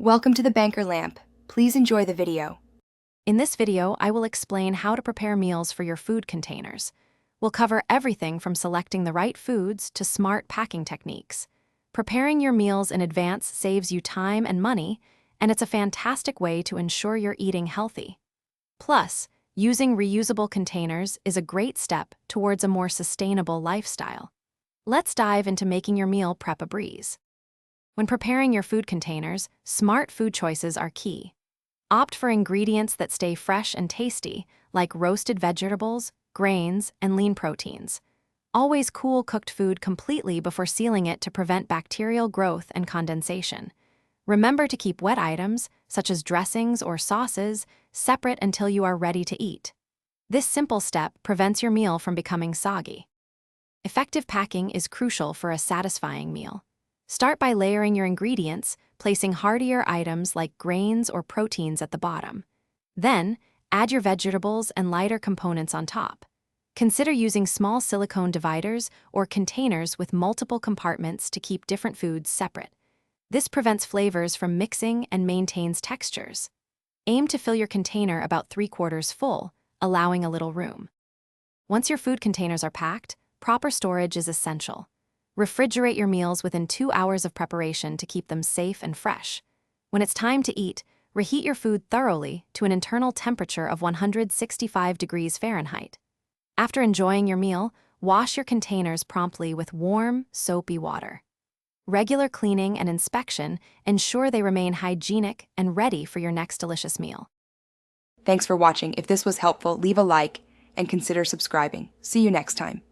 Welcome to the Banker Lamp. Please enjoy the video. In this video, I will explain how to prepare meals for your food containers. We'll cover everything from selecting the right foods to smart packing techniques. Preparing your meals in advance saves you time and money, and it's a fantastic way to ensure you're eating healthy. Plus, using reusable containers is a great step towards a more sustainable lifestyle. Let's dive into making your meal prep a breeze. When preparing your food containers, smart food choices are key. Opt for ingredients that stay fresh and tasty, like roasted vegetables, grains, and lean proteins. Always cool cooked food completely before sealing it to prevent bacterial growth and condensation. Remember to keep wet items, such as dressings or sauces, separate until you are ready to eat. This simple step prevents your meal from becoming soggy. Effective packing is crucial for a satisfying meal. Start by layering your ingredients, placing heartier items like grains or proteins at the bottom. Then, add your vegetables and lighter components on top. Consider using small silicone dividers or containers with multiple compartments to keep different foods separate. This prevents flavors from mixing and maintains textures. Aim to fill your container about 3/4 full, allowing a little room. Once your food containers are packed, proper storage is essential. Refrigerate your meals within 2 hours of preparation to keep them safe and fresh. When it's time to eat, reheat your food thoroughly to an internal temperature of 165 degrees Fahrenheit. After enjoying your meal, wash your containers promptly with warm, soapy water. Regular cleaning and inspection ensure they remain hygienic and ready for your next delicious meal. Thanks for watching. If this was helpful, leave a like and consider subscribing. See you next time.